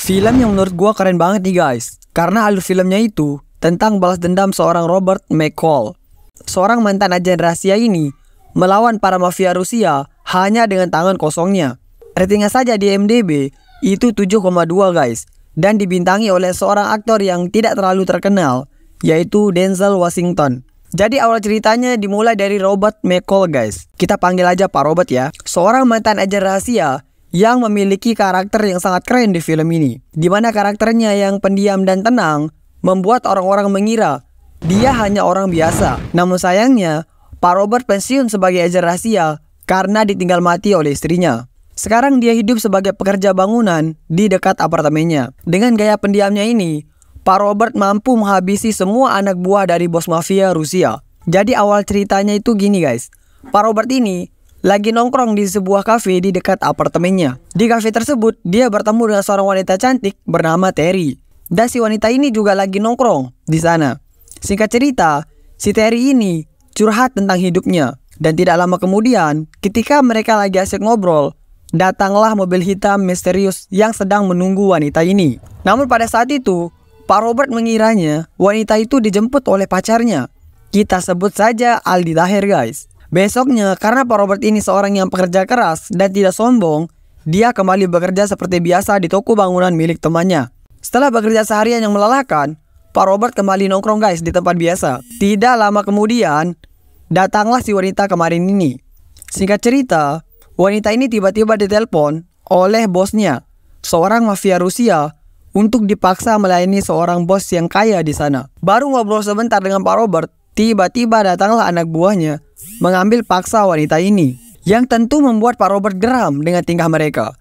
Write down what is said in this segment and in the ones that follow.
Film yang menurut gua keren banget nih guys, karena alur filmnya itu tentang balas dendam seorang Robert McCall. Seorang mantan agen rahasia ini melawan para mafia Rusia hanya dengan tangan kosongnya. Ratingnya saja di IMDb itu 7,2 guys, dan dibintangi oleh seorang aktor yang tidak terlalu terkenal, yaitu Denzel Washington. Jadi awal ceritanya dimulai dari Robert McCall guys. Kita panggil aja Pak Robert ya. Seorang mantan agen rahasia yang memiliki karakter yang sangat keren di film ini. Dimana karakternya yang pendiam dan tenang membuat orang-orang mengira dia hanya orang biasa. Namun sayangnya Pak Robert pensiun sebagai agen rahasia karena ditinggal mati oleh istrinya. Sekarang dia hidup sebagai pekerja bangunan di dekat apartemennya. Dengan gaya pendiamnya ini, Pak Robert mampu menghabisi semua anak buah dari bos mafia Rusia. Jadi awal ceritanya itu gini guys. Pak Robert ini lagi nongkrong di sebuah kafe di dekat apartemennya. Di kafe tersebut, dia bertemu dengan seorang wanita cantik bernama Terry. Dan si wanita ini juga lagi nongkrong di sana. Singkat cerita, si Terry ini curhat tentang hidupnya. Dan tidak lama kemudian, ketika mereka lagi asik ngobrol, datanglah mobil hitam misterius yang sedang menunggu wanita ini. Namun pada saat itu, Pak Robert mengiranya wanita itu dijemput oleh pacarnya. Kita sebut saja Aldi Taher guys. Besoknya, karena Pak Robert ini seorang yang pekerja keras dan tidak sombong, dia kembali bekerja seperti biasa di toko bangunan milik temannya. Setelah bekerja seharian yang melelahkan, Pak Robert kembali nongkrong guys di tempat biasa. Tidak lama kemudian, datanglah si wanita kemarin ini. Singkat cerita, wanita ini tiba-tiba ditelepon oleh bosnya, seorang mafia Rusia, untuk dipaksa melayani seorang bos yang kaya di sana. Baru ngobrol sebentar dengan Pak Robert, tiba-tiba datanglah anak buahnya mengambil paksa wanita ini, yang tentu membuat Pak Robert geram dengan tingkah mereka.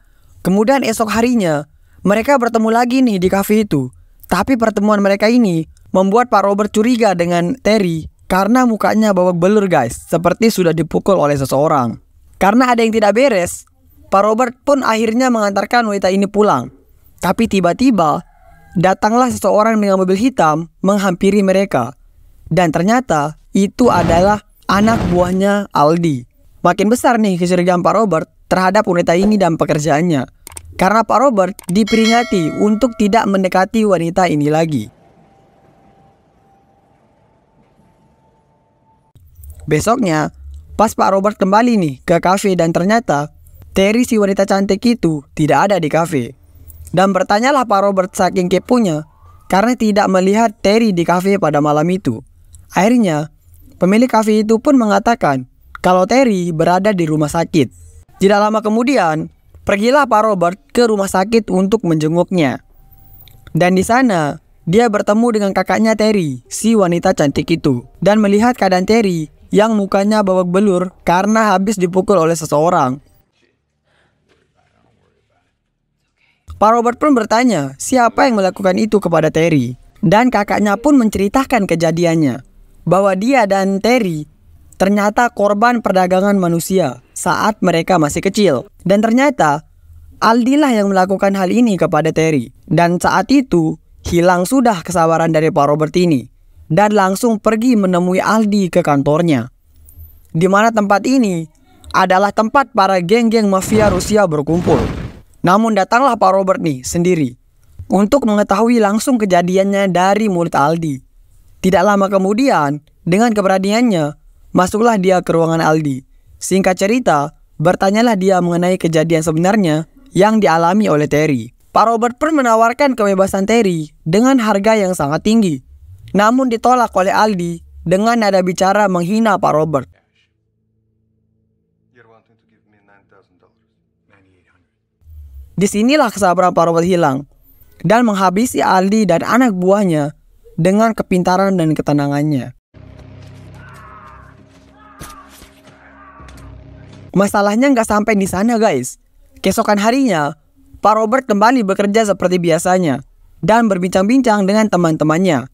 Kemudian esok harinya, mereka bertemu lagi nih di kafe itu. Tapi pertemuan mereka ini membuat Pak Robert curiga dengan Terry karena mukanya babak belur guys, seperti sudah dipukul oleh seseorang. Karena ada yang tidak beres, Pak Robert pun akhirnya mengantarkan wanita ini pulang. Tapi tiba-tiba, datanglah seseorang dengan mobil hitam menghampiri mereka. Dan ternyata itu adalah anak buahnya Aldi. Makin besar nih kecurigaan Pak Robert terhadap wanita ini dan pekerjaannya. Karena Pak Robert diperingati untuk tidak mendekati wanita ini lagi. Besoknya, pas Pak Robert kembali nih ke kafe dan ternyata Terry si wanita cantik itu tidak ada di kafe. Dan bertanyalah Pak Robert saking keponya karena tidak melihat Terry di kafe pada malam itu. Akhirnya, pemilik kafe itu pun mengatakan kalau Terry berada di rumah sakit. Tidak lama kemudian, pergilah Pak Robert ke rumah sakit untuk menjenguknya. Dan di sana, dia bertemu dengan kakaknya Terry, si wanita cantik itu. Dan melihat keadaan Terry yang mukanya babak belur karena habis dipukul oleh seseorang. Pak Robert pun bertanya siapa yang melakukan itu kepada Terry. Dan kakaknya pun menceritakan kejadiannya, bahwa dia dan Terry ternyata korban perdagangan manusia saat mereka masih kecil. Dan ternyata Aldi lah yang melakukan hal ini kepada Terry. Dan saat itu hilang sudah kesabaran dari Pak Robert ini, dan langsung pergi menemui Aldi ke kantornya. Di mana tempat ini adalah tempat para geng-geng mafia Rusia berkumpul. Namun datanglah Pak Robert nih sendiri untuk mengetahui langsung kejadiannya dari mulut Aldi. Tidak lama kemudian, dengan keberaniannya, masuklah dia ke ruangan Aldi. Singkat cerita, bertanyalah dia mengenai kejadian sebenarnya yang dialami oleh Terry. Pak Robert pun menawarkan kebebasan Terry dengan harga yang sangat tinggi. Namun ditolak oleh Aldi dengan nada bicara menghina Pak Robert. Disinilah kesabaran Pak Robert hilang dan menghabisi Aldi dan anak buahnya dengan kepintaran dan ketenangannya. Masalahnya nggak sampai di sana guys. Keesokan harinya, Pak Robert kembali bekerja seperti biasanya dan berbincang-bincang dengan teman-temannya.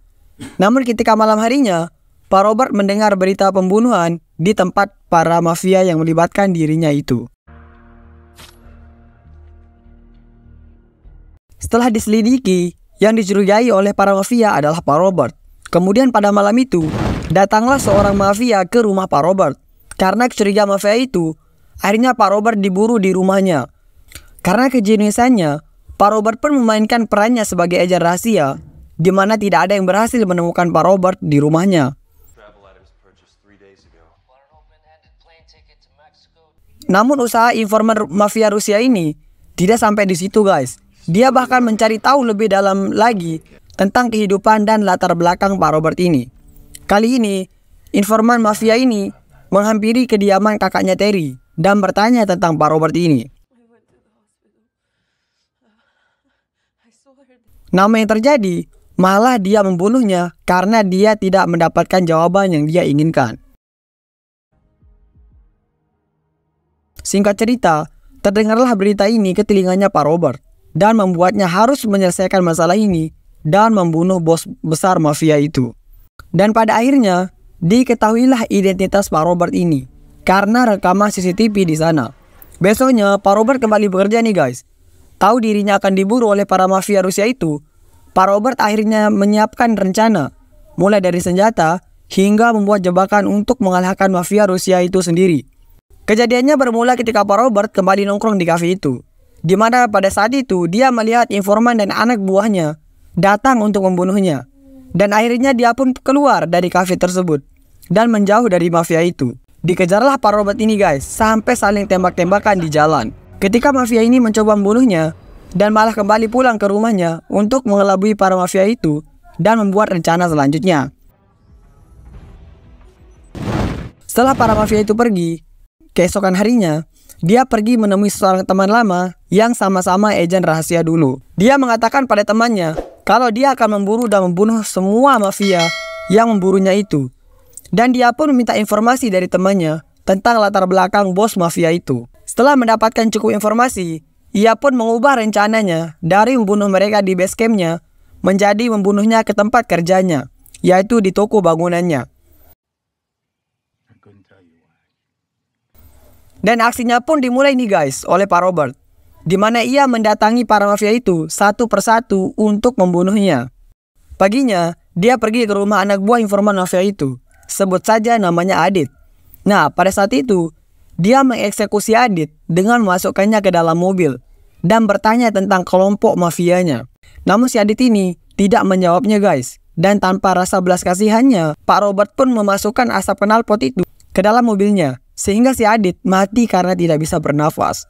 Namun ketika malam harinya, Pak Robert mendengar berita pembunuhan di tempat para mafia yang melibatkan dirinya itu. Setelah diselidiki, yang dicurigai oleh para mafia adalah Pak Robert. Kemudian pada malam itu, datanglah seorang mafia ke rumah Pak Robert. Karena kecurigaan mafia itu, akhirnya Pak Robert diburu di rumahnya. Karena kejeniusannya, Pak Robert pun memainkan perannya sebagai agen rahasia, di mana tidak ada yang berhasil menemukan Pak Robert di rumahnya. Namun usaha informan mafia Rusia ini tidak sampai di situ guys. Dia bahkan mencari tahu lebih dalam lagi tentang kehidupan dan latar belakang Pak Robert ini. Kali ini, informan mafia ini menghampiri kediaman kakaknya Terry dan bertanya tentang Pak Robert ini. Namun yang terjadi, malah dia membunuhnya karena dia tidak mendapatkan jawaban yang dia inginkan. Singkat cerita, terdengarlah berita ini ke telinganya Pak Robert dan membuatnya harus menyelesaikan masalah ini dan membunuh bos besar mafia itu. Dan pada akhirnya, diketahuilah identitas Pak Robert ini karena rekaman CCTV di sana. Besoknya, Pak Robert kembali bekerja nih guys. Tahu dirinya akan diburu oleh para mafia Rusia itu, Pak Robert akhirnya menyiapkan rencana, mulai dari senjata hingga membuat jebakan untuk mengalahkan mafia Rusia itu sendiri. Kejadiannya bermula ketika Pak Robert kembali nongkrong di kafe itu, di mana pada saat itu dia melihat informan dan anak buahnya datang untuk membunuhnya. Dan akhirnya dia pun keluar dari kafe tersebut dan menjauh dari mafia itu. Dikejarlah Pak Robert ini guys, sampai saling tembak-tembakan di jalan. Ketika mafia ini mencoba membunuhnya, dan malah kembali pulang ke rumahnya untuk mengelabui para mafia itu dan membuat rencana selanjutnya. Setelah para mafia itu pergi, keesokan harinya, dia pergi menemui seorang teman lama yang sama-sama agen rahasia dulu. Dia mengatakan pada temannya kalau dia akan memburu dan membunuh semua mafia yang memburunya itu. Dan dia pun meminta informasi dari temannya tentang latar belakang bos mafia itu. Setelah mendapatkan cukup informasi, ia pun mengubah rencananya dari membunuh mereka di base campnya menjadi membunuhnya ke tempat kerjanya, yaitu di toko bangunannya. Dan aksinya pun dimulai nih guys oleh Pak Robert, di mana ia mendatangi para mafia itu satu persatu untuk membunuhnya. Paginya, dia pergi ke rumah anak buah informan mafia itu, sebut saja namanya Adit. Nah, pada saat itu, dia mengeksekusi Adit dengan memasukkannya ke dalam mobil dan bertanya tentang kelompok mafianya. Namun si Adit ini tidak menjawabnya guys, dan tanpa rasa belas kasihannya, Pak Robert pun memasukkan asap knalpot itu ke dalam mobilnya, sehingga si Adit mati karena tidak bisa bernafas.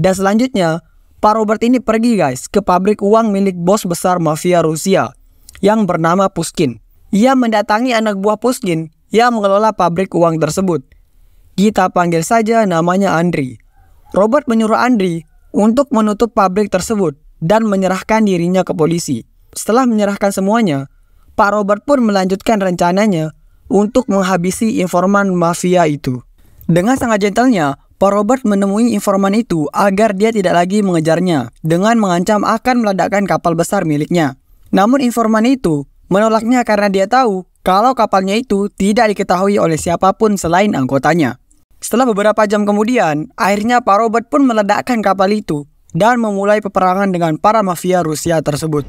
Dan selanjutnya, Pak Robert ini pergi guys ke pabrik uang milik bos besar mafia Rusia yang bernama Pushkin. Ia mendatangi anak buah Pushkin yang mengelola pabrik uang tersebut. Kita panggil saja namanya Andriy. Robert menyuruh Andriy untuk menutup pabrik tersebut dan menyerahkan dirinya ke polisi. Setelah menyerahkan semuanya, Pak Robert pun melanjutkan rencananya untuk menghabisi informan mafia itu. Dengan sangat gentlenya, Pak Robert menemui informan itu agar dia tidak lagi mengejarnya dengan mengancam akan meledakkan kapal besar miliknya. Namun informan itu menolaknya karena dia tahu kalau kapalnya itu tidak diketahui oleh siapapun selain anggotanya. Setelah beberapa jam kemudian, akhirnya Pak Robert pun meledakkan kapal itu dan memulai peperangan dengan para mafia Rusia tersebut.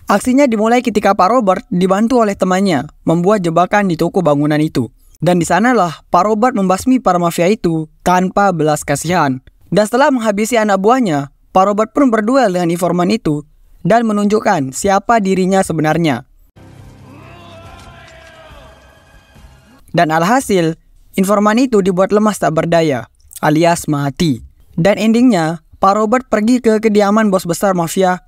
Aksinya dimulai ketika Pak Robert dibantu oleh temannya membuat jebakan di toko bangunan itu. Dan di sanalah Pak Robert membasmi para mafia itu tanpa belas kasihan. Dan setelah menghabisi anak buahnya, Pak Robert pun berduel dengan informan itu dan menunjukkan siapa dirinya sebenarnya. Dan alhasil, informan itu dibuat lemas tak berdaya, alias mati. Dan endingnya, Pak Robert pergi ke kediaman bos besar mafia,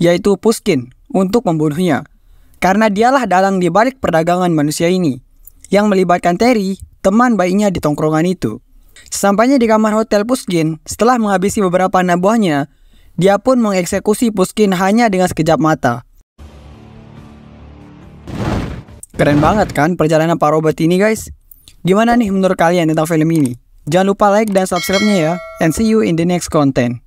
yaitu Pushkin, untuk membunuhnya. Karena dialah dalang di balik perdagangan manusia ini, yang melibatkan Terry, teman baiknya di tongkrongan itu. Sesampainya di kamar hotel Pushkin, setelah menghabisi beberapa anak buahnya, dia pun mengeksekusi Pushkin hanya dengan sekejap mata. Keren banget kan perjalanan Pak Robert ini guys? Gimana nih menurut kalian tentang film ini? Jangan lupa like dan subscribe-nya ya. And see you in the next content.